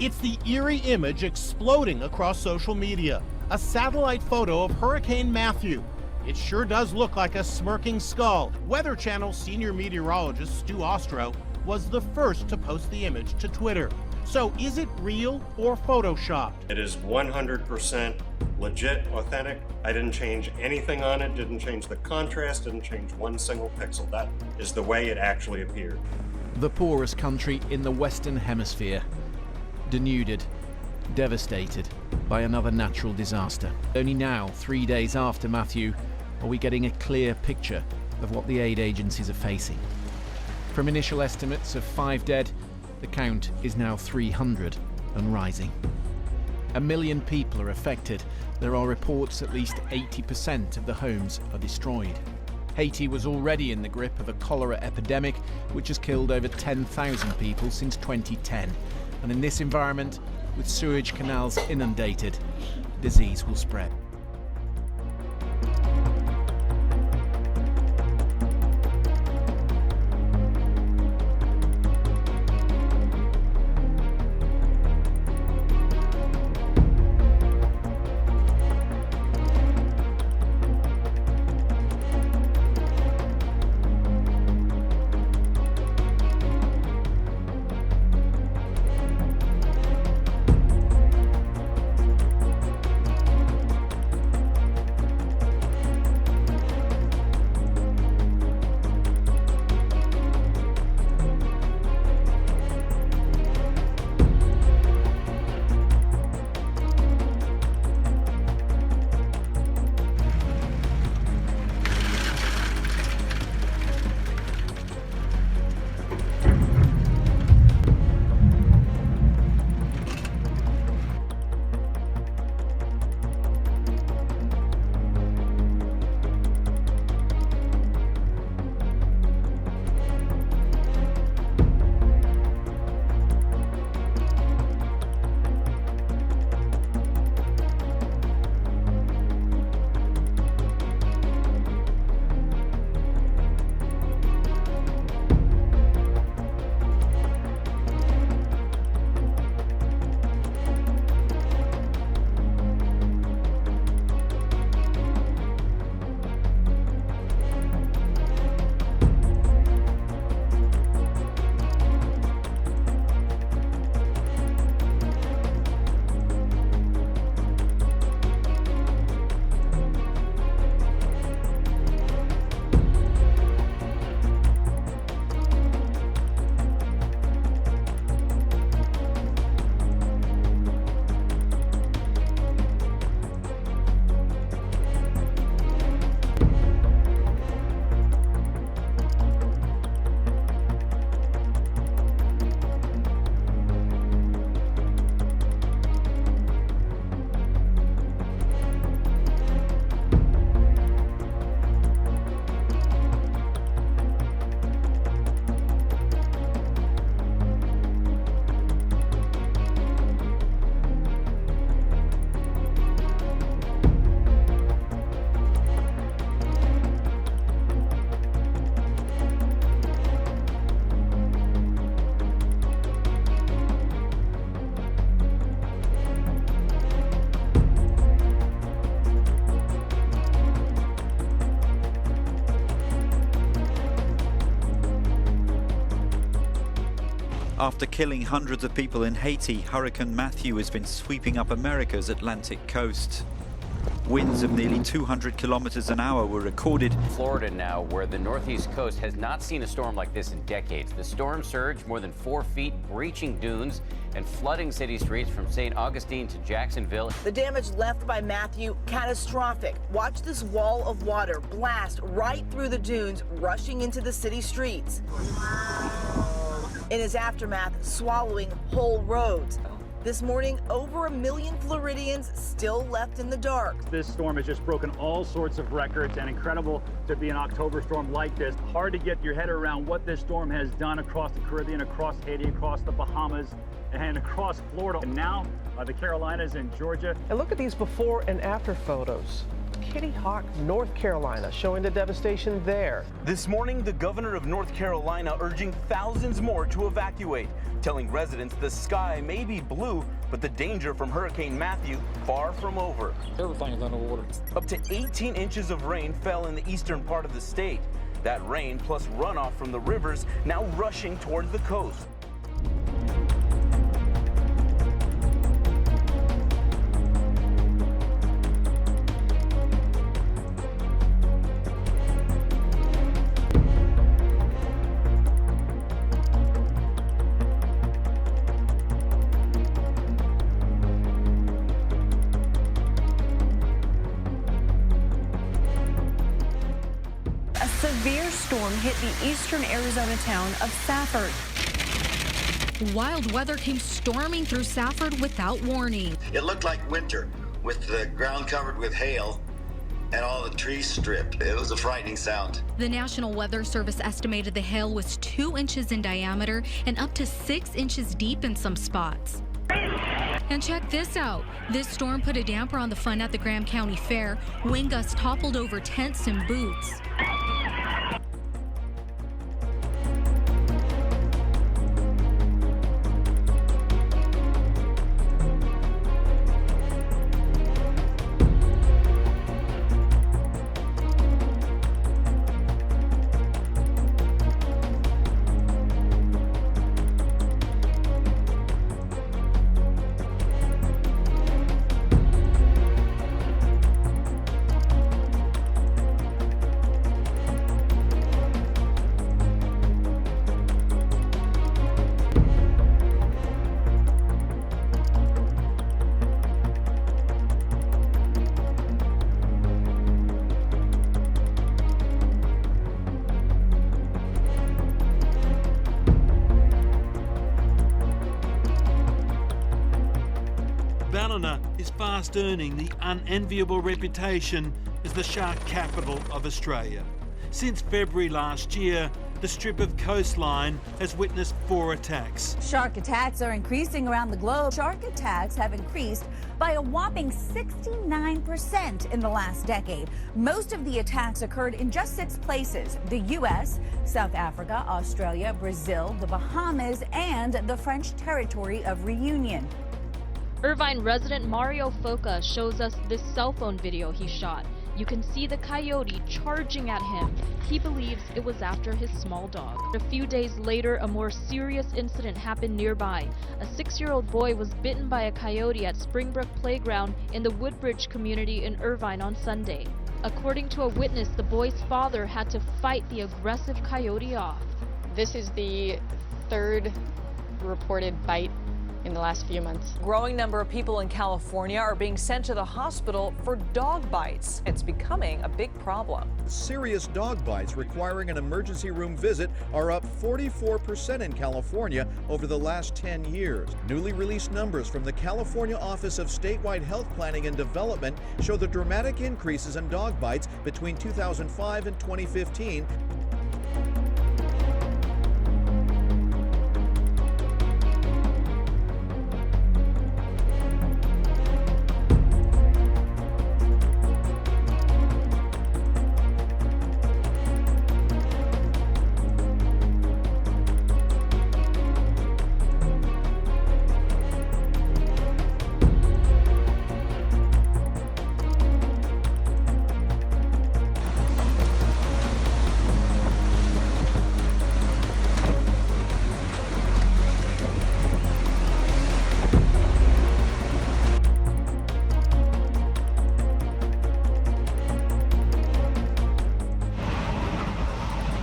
It's the eerie image exploding across social media. A satellite photo of Hurricane Matthew. It sure does look like a smirking skull. Weather Channel senior meteorologist Stu Ostro was the first to post the image to Twitter. So is it real or photoshopped? It is 100% legit, authentic. I didn't change anything on it, didn't change the contrast, didn't change one single pixel. That is the way it actually appeared. The poorest country in the Western Hemisphere, denuded, devastated by another natural disaster. Only now, 3 days after Matthew, are we getting a clear picture of what the aid agencies are facing. From initial estimates of 5 dead, the count is now 300 and rising. 1 million people are affected. There are reports at least 80% of the homes are destroyed. Haiti was already in the grip of a cholera epidemic, which has killed over 10,000 people since 2010. And in this environment, with sewage canals inundated, disease will spread. After killing hundreds of people in Haiti, Hurricane Matthew has been sweeping up America's Atlantic coast. Winds of nearly 200 kilometers an hour were recorded. Florida now, where the northeast coast has not seen a storm like this in decades. The storm surged more than 4 feet, breaching dunes and flooding city streets from St. Augustine to Jacksonville. The damage left by Matthew, catastrophic. Watch this wall of water blast right through the dunes, rushing into the city streets. In his aftermath, swallowing whole roads. This morning, over 1 million Floridians still left in the dark. This storm has just broken all sorts of records, and incredible to be an October storm like this. Hard to get your head around what this storm has done across the Caribbean, across Haiti, across the Bahamas, and across Florida, and now the Carolinas and Georgia. And look at these before and after photos. Kitty Hawk, North Carolina, showing the devastation there. This morning, the governor of North Carolina urging thousands more to evacuate, telling residents the sky may be blue, but the danger from Hurricane Matthew far from over. Everything is underwater. Up to 18 inches of rain fell in the eastern part of the state. That rain plus runoff from the rivers now rushing towards the coast. A severe storm hit the eastern Arizona town of Safford. Wild weather came storming through Safford without warning. It looked like winter with the ground covered with hail and all the trees stripped. It was a frightening sound. The National Weather Service estimated the hail was 2 inches in diameter and up to 6 inches deep in some spots. And check this out. This storm put a damper on the fun at the Graham County Fair. Wind gusts toppled over tents and booths. Is fast earning the unenviable reputation as the shark capital of Australia. Since February last year, the strip of coastline has witnessed 4 attacks. Shark attacks are increasing around the globe. Shark attacks have increased by a whopping 69% in the last decade. Most of the attacks occurred in just 6 places: the U.S., South Africa, Australia, Brazil, the Bahamas, and the French territory of Reunion. Irvine resident Mario Foca shows us this cell phone video he shot. You can see the coyote charging at him. He believes it was after his small dog. A few days later, a more serious incident happened nearby. A 6-year-old boy was bitten by a coyote at Springbrook Playground in the Woodbridge community in Irvine on Sunday. According to a witness, the boy's father had to fight the aggressive coyote off. This is the 3rd reported bite in the last few months. Growing number of people in California are being sent to the hospital for dog bites. It's becoming a big problem. Serious dog bites requiring an emergency room visit are up 44% in California over the last 10 years. Newly released numbers from the California Office of Statewide Health Planning and Development show the dramatic increases in dog bites between 2005 and 2015.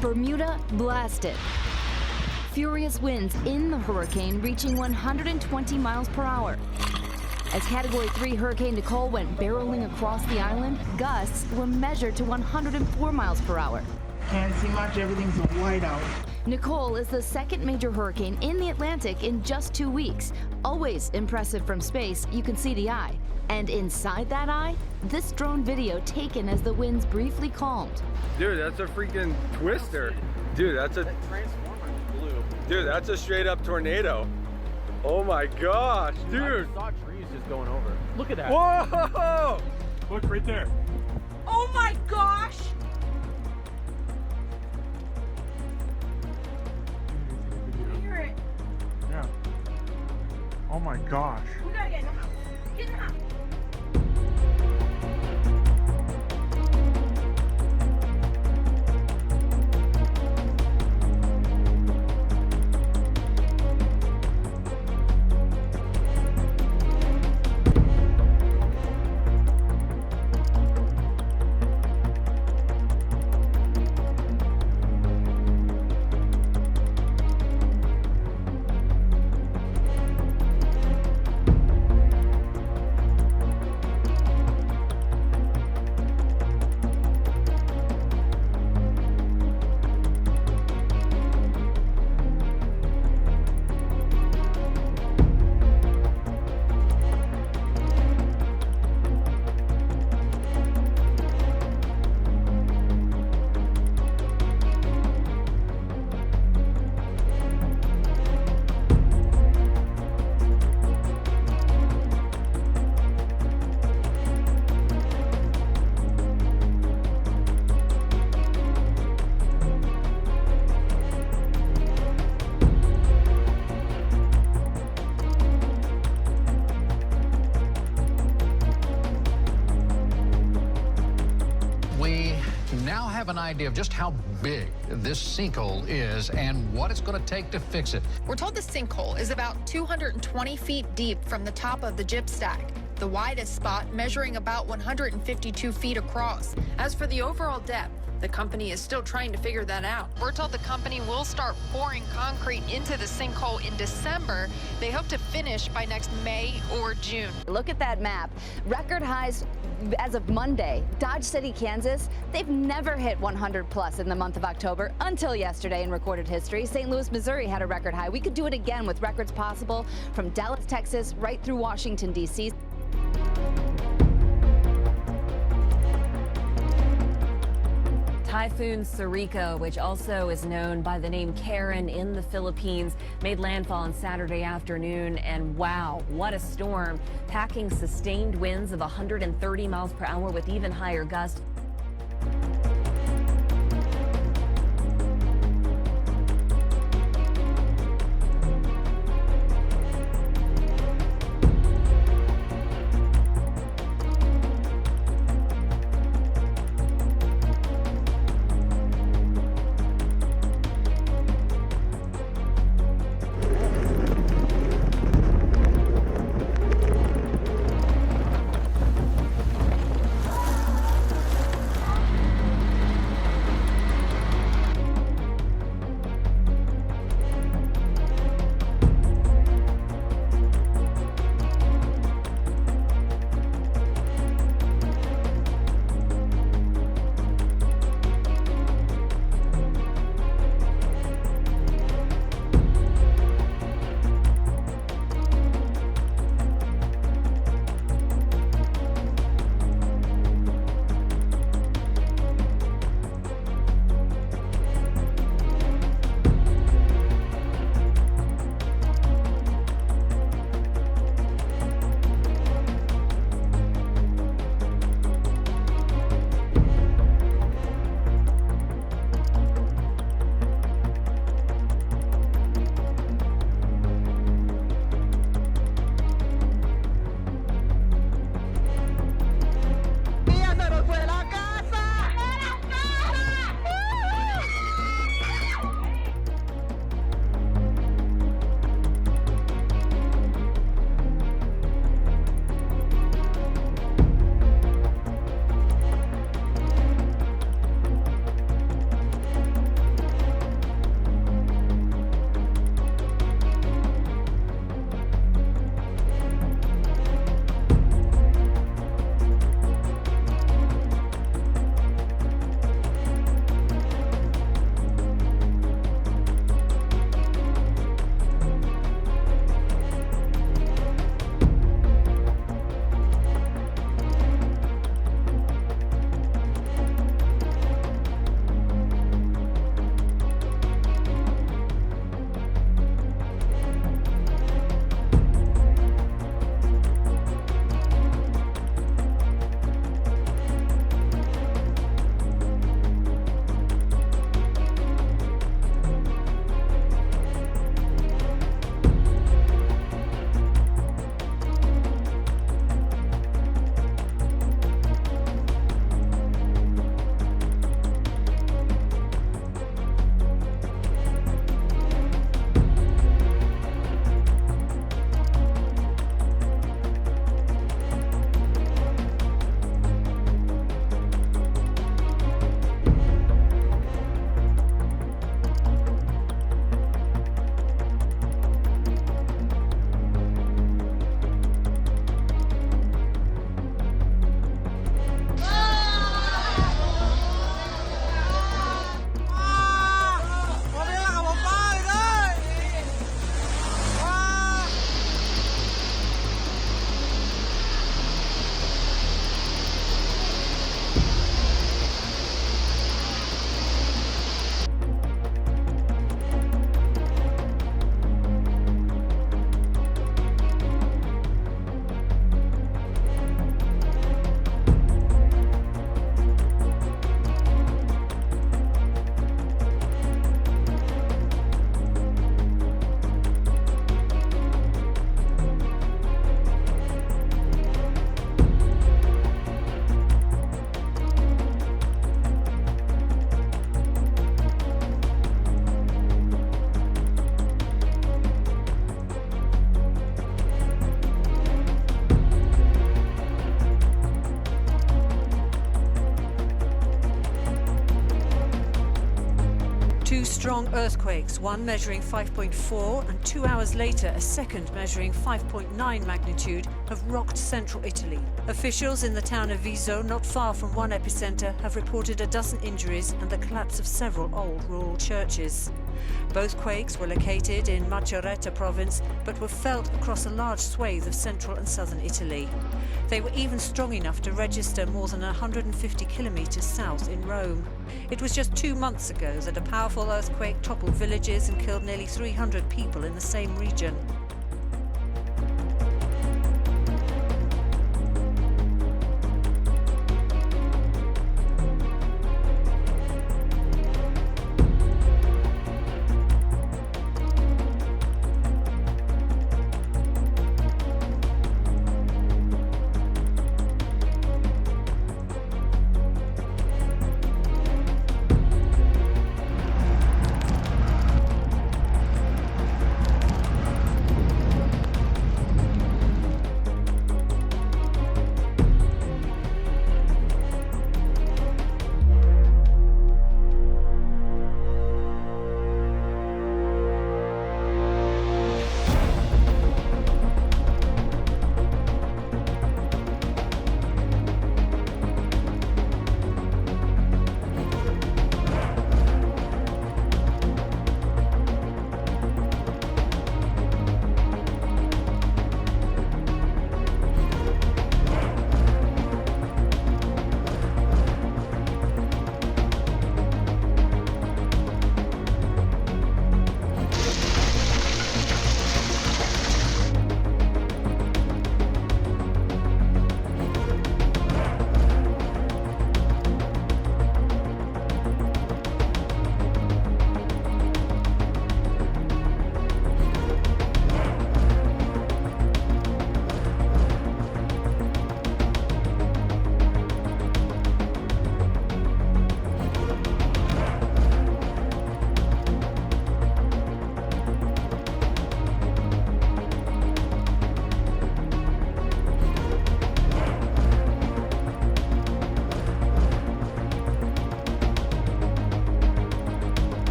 Bermuda blasted. Furious winds in the hurricane reaching 120 miles per hour. As Category 3 Hurricane Nicole went barreling across the island, gusts were measured to 104 miles per hour. Can't see much, everything's white out. Nicole is the 2nd major hurricane in the Atlantic in just 2 weeks. Always impressive from space, you can see the eye. And inside that eye, this drone video taken as the winds briefly calmed. Dude, that's a freaking twister. Dude, that's a Dude, that's a straight up tornado. Oh my gosh, dude. I saw trees just going over. Look at that. Whoa! Look right there. Oh my gosh! I hear it. Yeah. Oh my gosh. We gotta get in the house. Get in the house. An idea of just how big this sinkhole is and what it's going to take to fix it. We're told the sinkhole is about 220 feet deep from the top of the gyp stack, the widest spot measuring about 152 feet across. As for the overall depth, the company is still trying to figure that out. We're told the company will start pouring concrete into the sinkhole in December. They hope to finish by next May or June. Look at that map. Record highs as of Monday. Dodge City, Kansas, they've never hit 100 plus in the month of October until yesterday in recorded history. St. Louis, Missouri had a record high. We could do it again with records possible from Dallas, Texas, right through Washington, D.C. Typhoon Sarika, which also is known by the name Karen in the Philippines, made landfall on Saturday afternoon, and wow, what a storm, packing sustained winds of 130 miles per hour with even higher gusts. strong earthquakes, one measuring 5.4 and 2 hours later a second measuring 5.9 magnitude, have rocked central Italy. Officials in the town of Viso, not far from one epicenter, have reported a dozen injuries and the collapse of several old rural churches. Both quakes were located in Macerata province, but were felt across a large swathe of central and southern Italy. They were even strong enough to register more than 150 kilometers south in Rome. It was just 2 months ago that a powerful earthquake toppled villages and killed nearly 300 people in the same region.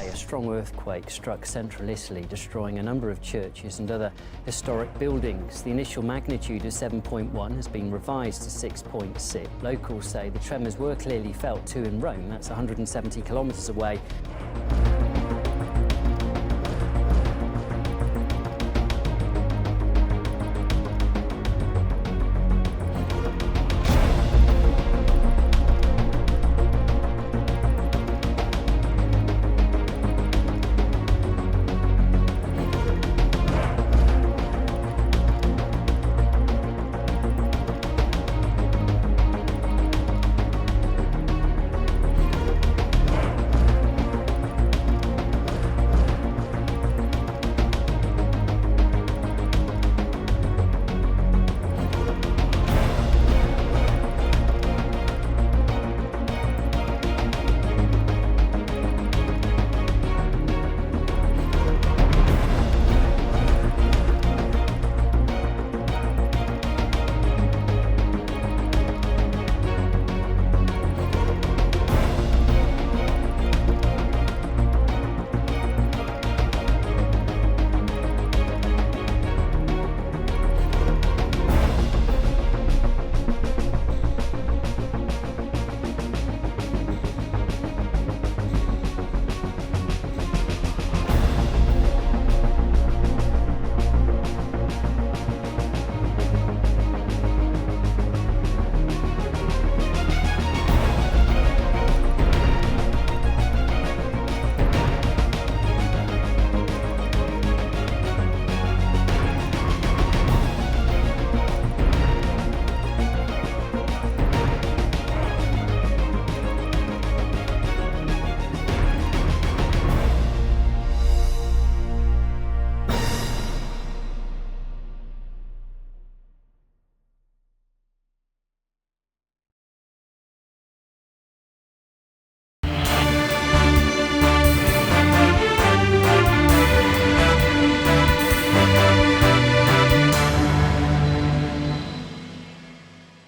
A strong earthquake struck central Italy, destroying a number of churches and other historic buildings. The initial magnitude of 7.1 has been revised to 6.6. Locals say the tremors were clearly felt too in Rome, that's 170 kilometres away.